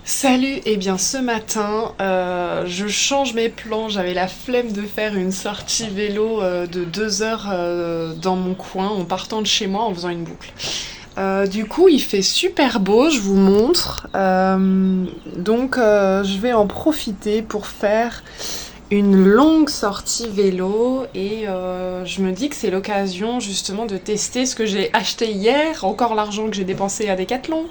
Salut, et bien ce matin, je change mes plans. J'avais la flemme de faire une sortie vélo de 2 heures dans mon coin en partant de chez moi en faisant une boucle. Du coup, il fait super beau, je vous montre. Donc, je vais en profiter pour faire une longue sortie vélo et je me dis que c'est l'occasion justement de tester ce que j'ai acheté hier, encore l'argent que j'ai dépensé à Decathlon.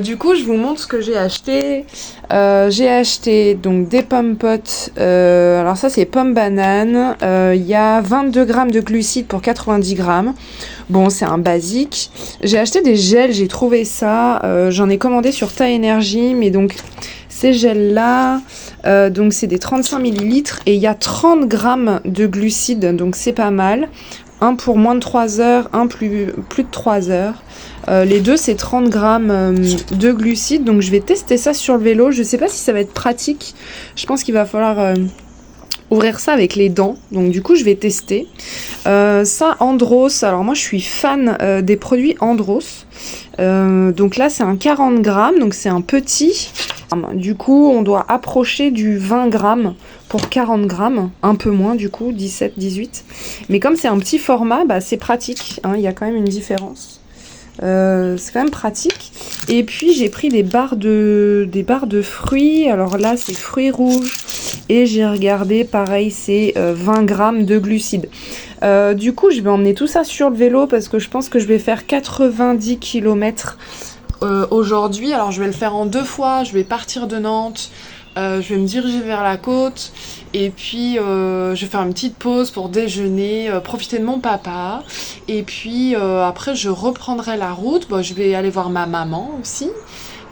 Du coup, je vous montre ce que j'ai acheté. J'ai acheté donc des pommes potes. Alors ça, c'est pommes bananes. Il y a 22 grammes de glucides pour 90 grammes. Bon, c'est un basique. J'ai acheté des gels, j'ai trouvé ça. J'en ai commandé sur Ta Énergie, mais donc ces gels-là, donc c'est des 35 millilitres et il y a 30 grammes de glucides, donc c'est pas mal. Un pour moins de 3 heures, un plus de 3 heures. Les deux, c'est 30 grammes de glucides. Donc, je vais tester ça sur le vélo. Je sais pas si ça va être pratique. Je pense qu'il va falloir ouvrir ça avec les dents. Donc, du coup, je vais tester. Ça, Andros. Alors, moi, je suis fan des produits Andros. Donc là, c'est un 40 grammes. Donc, c'est un petit. Du coup, on doit approcher du 20 grammes pour 40 grammes. Un peu moins, du coup, 17, 18. Mais comme c'est un petit format, bah, c'est pratique. Hein, il y a quand même une différence. C'est quand même pratique. Et puis j'ai pris des barres de fruits. Alors là, c'est fruits rouges. Et j'ai regardé, pareil, c'est 20 grammes de glucides. Du coup, je vais emmener tout ça sur le vélo parce que je pense que je vais faire 90 km aujourd'hui. Alors je vais le faire en 2 fois. Je vais partir de Nantes. Je vais me diriger vers la côte et puis je vais faire une petite pause pour déjeuner, profiter de mon papa et puis après je reprendrai la route. Bon, je vais aller voir ma maman aussi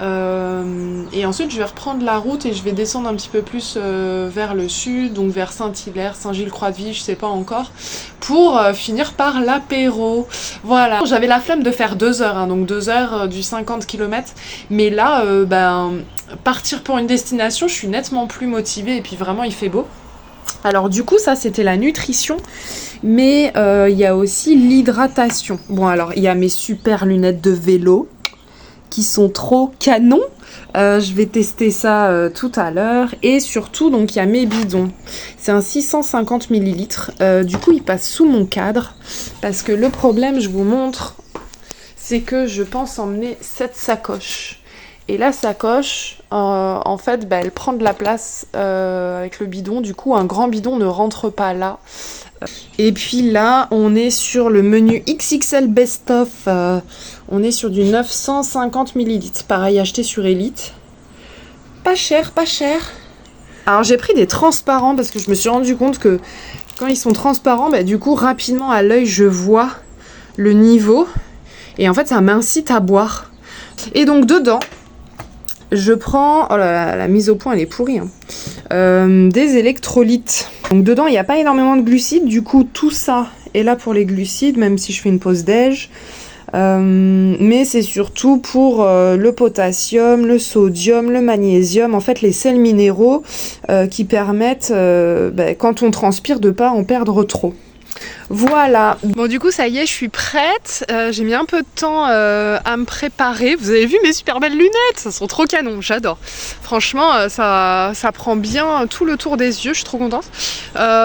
et ensuite je vais reprendre la route et je vais descendre un petit peu plus vers le sud, donc vers Saint-Hilaire, Saint-Gilles-Croix-de-Vie, je sais pas encore, pour finir par l'apéro. Voilà, j'avais la flemme de faire 2 heures, hein, donc 2 heures du 50 km, mais là partir pour une destination, je suis nettement plus motivée et puis vraiment il fait beau. Alors du coup ça c'était la nutrition, mais il y a aussi l'hydratation. Bon alors il y a mes super lunettes de vélo qui sont trop canon. Je vais tester ça tout à l'heure. Et surtout, donc il y a mes bidons. C'est un 650 millilitres. Du coup, il passe sous mon cadre. Parce que le problème, je vous montre, c'est que je pense emmener cette sacoche. Et la sacoche, en fait, elle prend de la place avec le bidon. Du coup, un grand bidon ne rentre pas là. Et puis là, on est sur le menu XXL Best Of. On est sur du 950 millilitres. Pareil, acheté sur Elite. Pas cher, pas cher. Alors j'ai pris des transparents parce que je me suis rendu compte que quand ils sont transparents, du coup, rapidement à l'œil, je vois le niveau. Et en fait, ça m'incite à boire. Et donc dedans, je prends... Oh là là, la mise au point, elle est pourrie. Hein. Des électrolytes. Donc dedans, il n'y a pas énormément de glucides. Du coup, tout ça est là pour les glucides, même si je fais une pause déj. Mais c'est surtout pour le potassium, le sodium, le magnésium, en fait les sels minéraux qui permettent, quand on transpire, de pas en perdre trop. Voilà. Bon, du coup, ça y est, je suis prête. J'ai mis un peu de temps à me préparer. Vous avez vu mes super belles lunettes? Ça sont trop canon, j'adore. Franchement, ça prend bien tout le tour des yeux. Je suis trop contente.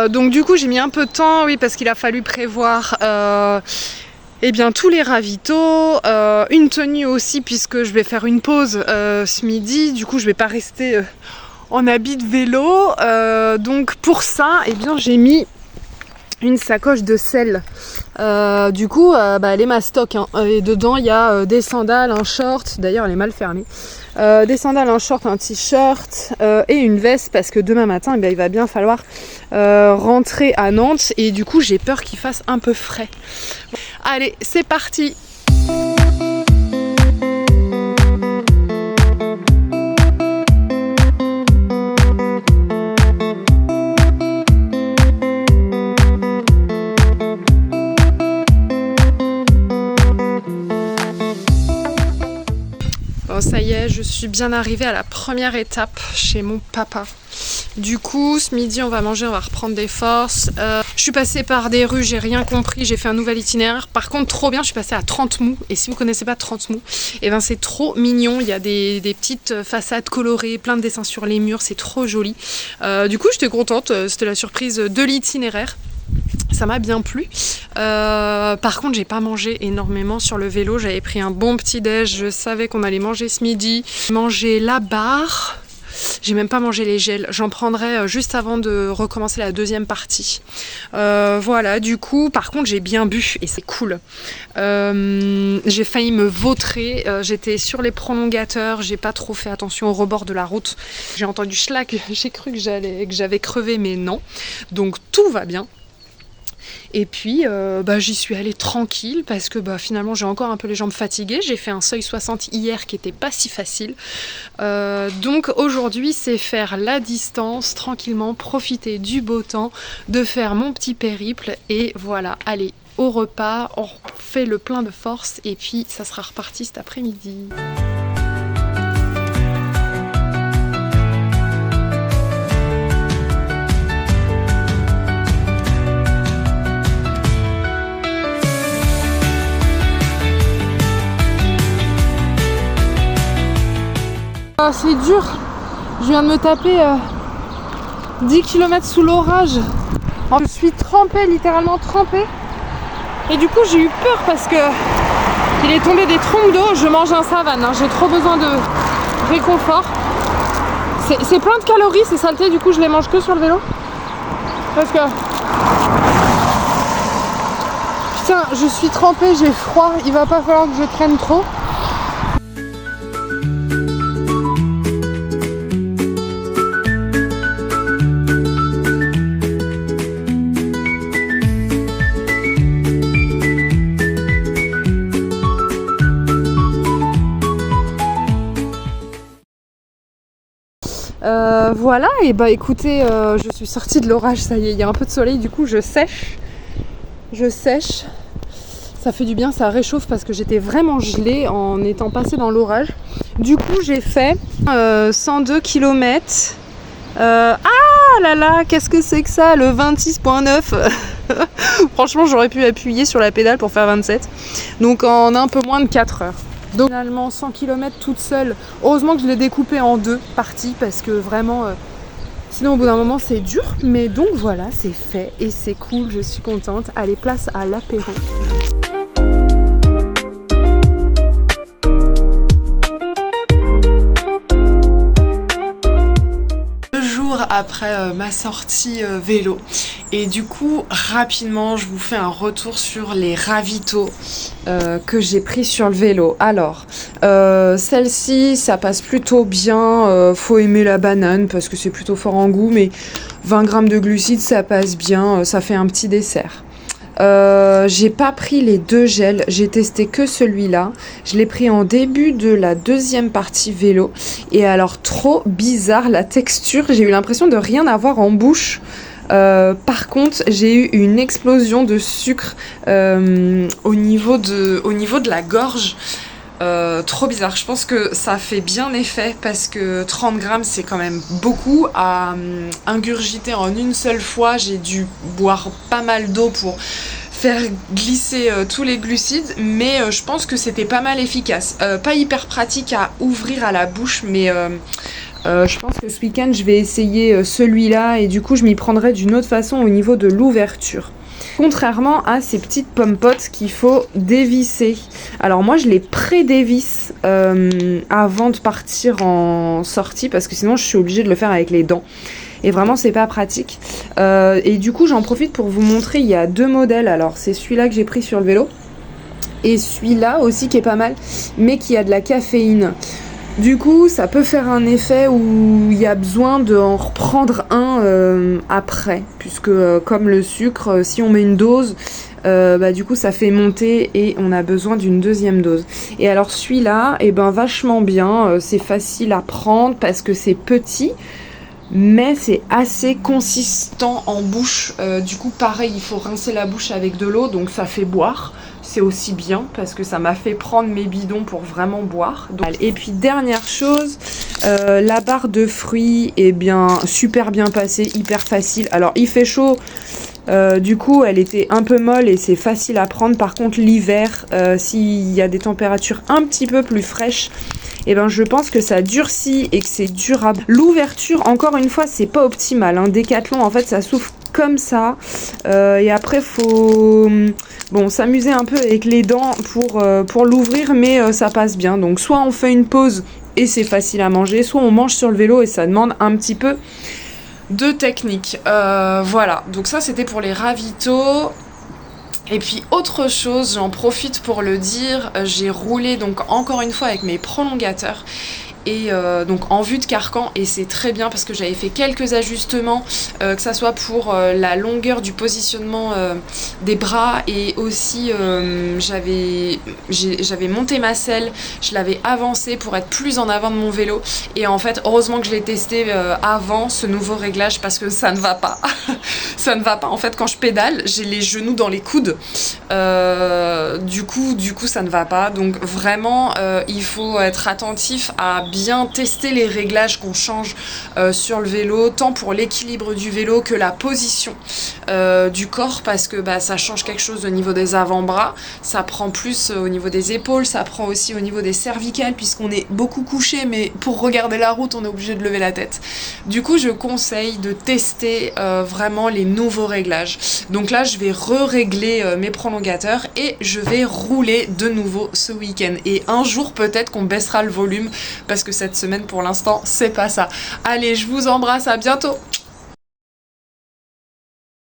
Donc, du coup, j'ai mis un peu de temps, oui, parce qu'il a fallu prévoir tous les ravitaux, une tenue aussi, puisque je vais faire une pause ce midi. Du coup, je vais pas rester en habit de vélo. Donc, pour ça, j'ai mis une sacoche de sel. Du coup, elle est mastoc. Hein. Et dedans, il y a des sandales, un short. D'ailleurs, elle est mal fermée. Des sandales, un short, un t-shirt et une veste parce que demain matin, il va bien falloir rentrer à Nantes. Et du coup, j'ai peur qu'il fasse un peu frais. Allez, c'est parti! Bon, ça y est, je suis bien arrivée à la première étape chez mon papa. Du coup, ce midi, on va manger, on va reprendre des forces. Je suis passée par des rues, j'ai rien compris, j'ai fait un nouvel itinéraire. Par contre, trop bien, je suis passée à 30 Mous. Et si vous connaissez pas 30 Mous, et ben c'est trop mignon. Il y a des petites façades colorées, plein de dessins sur les murs, c'est trop joli. Du coup, j'étais contente, c'était la surprise de l'itinéraire. Ça m'a bien plu. Par contre, j'ai pas mangé énormément sur le vélo. J'avais pris un bon petit déj. Je savais qu'on allait manger ce midi. Manger la barre. J'ai même pas mangé les gels. J'en prendrai juste avant de recommencer la deuxième partie. Voilà, du coup, par contre, j'ai bien bu et c'est cool. J'ai failli me vautrer. J'étais sur les prolongateurs. J'ai pas trop fait attention au rebord de la route. J'ai entendu schlack. J'ai cru que j'avais crevé, mais non. Donc tout va bien. Et puis j'y suis allée tranquille parce que finalement j'ai encore un peu les jambes fatiguées. J'ai fait un seuil 60 hier qui était pas si facile. Donc aujourd'hui c'est faire la distance tranquillement, profiter du beau temps, de faire mon petit périple et voilà, aller au repas, on fait le plein de force et puis ça sera reparti cet après-midi. C'est dur, je viens de me taper 10 km sous l'orage. Je suis trempée, littéralement trempée. Et du coup j'ai eu peur parce que il est tombé des trompes d'eau. Je mange un savane, hein. J'ai trop besoin de réconfort. C'est plein de calories, ces saletés, du coup je les mange que sur le vélo. Parce que... Putain, je suis trempée, j'ai froid, il va pas falloir que je traîne trop. Voilà, et écoutez, je suis sortie de l'orage, ça y est, il y a un peu de soleil, du coup je sèche, ça fait du bien, ça réchauffe parce que j'étais vraiment gelée en étant passée dans l'orage. Du coup j'ai fait 102 km. Ah là là, qu'est-ce que c'est que ça, le 26.9. Franchement j'aurais pu appuyer sur la pédale pour faire 27, donc en un peu moins de 4 heures. Donc finalement 100 km toute seule. Heureusement que je l'ai découpé en 2 parties parce que vraiment sinon au bout d'un moment c'est dur. Mais donc voilà, c'est fait et c'est cool, je suis contente. Allez, place à l'apéro. Après ma sortie vélo et du coup rapidement je vous fais un retour sur les ravitaux que j'ai pris sur le vélo. Alors celle-ci ça passe plutôt bien, faut aimer la banane parce que c'est plutôt fort en goût, mais 20 grammes de glucides ça passe bien, ça fait un petit dessert. J'ai pas pris les 2 gels, j'ai testé que celui-là. Je l'ai pris en début de la deuxième partie vélo. Et alors trop bizarre la texture, j'ai eu l'impression de rien avoir en bouche. Par contre, j'ai eu une explosion de sucre au niveau de la gorge. Trop bizarre, je pense que ça fait bien effet parce que 30 grammes c'est quand même beaucoup à ingurgiter en une seule fois. J'ai dû boire pas mal d'eau pour faire glisser tous les glucides, mais je pense que c'était pas mal efficace. Pas hyper pratique à ouvrir à la bouche, mais je pense que ce week-end je vais essayer celui-là et du coup je m'y prendrai d'une autre façon au niveau de l'ouverture. Contrairement à ces petites pommes-potes qu'il faut dévisser. Alors moi je les pré-dévisse avant de partir en sortie parce que sinon je suis obligée de le faire avec les dents. Et vraiment c'est pas pratique. Et du coup j'en profite pour vous montrer, il y a 2 modèles. Alors c'est celui-là que j'ai pris sur le vélo. Et celui-là aussi qui est pas mal, mais qui a de la caféine. Du coup, ça peut faire un effet où il y a besoin d'en reprendre un après, puisque comme le sucre, si on met une dose, du coup ça fait monter et on a besoin d'une deuxième dose. Et alors celui-là, vachement bien, c'est facile à prendre parce que c'est petit, mais c'est assez consistant en bouche. Du coup pareil, il faut rincer la bouche avec de l'eau, donc ça fait boire. C'est aussi bien parce que ça m'a fait prendre mes bidons pour vraiment boire. Donc, et puis dernière chose, La barre de fruits est bien super bien passée, hyper facile. Alors il fait chaud, du coup elle était un peu molle et c'est facile à prendre. Par contre l'hiver, s'il y a des températures un petit peu plus fraîches, et ben je pense que ça durcit et que c'est durable. L'ouverture, encore une fois, c'est pas optimal, hein. Décathlon, en fait, ça s'ouvre comme ça. Et après, faut s'amuser un peu avec les dents pour l'ouvrir, mais ça passe bien. Donc, soit on fait une pause et c'est facile à manger, soit on mange sur le vélo et ça demande un petit peu de technique. Voilà, donc ça, c'était pour les ravitaux. Et puis autre chose, j'en profite pour le dire, j'ai roulé donc encore une fois avec mes prolongateurs et donc en vue de carcan, et c'est très bien parce que j'avais fait quelques ajustements, que ça soit pour la longueur du positionnement des bras, et aussi j'avais monté ma selle, je l'avais avancée pour être plus en avant de mon vélo, et en fait heureusement que je l'ai testé avant ce nouveau réglage parce que ça ne va pas. Ça ne va pas, en fait quand je pédale j'ai les genoux dans les coudes, du coup ça ne va pas. Donc vraiment il faut être attentif à bien tester les réglages qu'on change sur le vélo, tant pour l'équilibre du vélo que la position du corps, parce que ça change quelque chose au niveau des avant-bras, ça prend plus au niveau des épaules, ça prend aussi au niveau des cervicales puisqu'on est beaucoup couché, mais pour regarder la route on est obligé de lever la tête. Du coup je conseille de tester vraiment les nouveaux réglages. Donc là je vais régler mes prolongateurs et je vais rouler de nouveau ce week-end, et un jour peut-être qu'on baissera le volume parce que cette semaine pour l'instant c'est pas ça. Allez, je vous embrasse, à bientôt.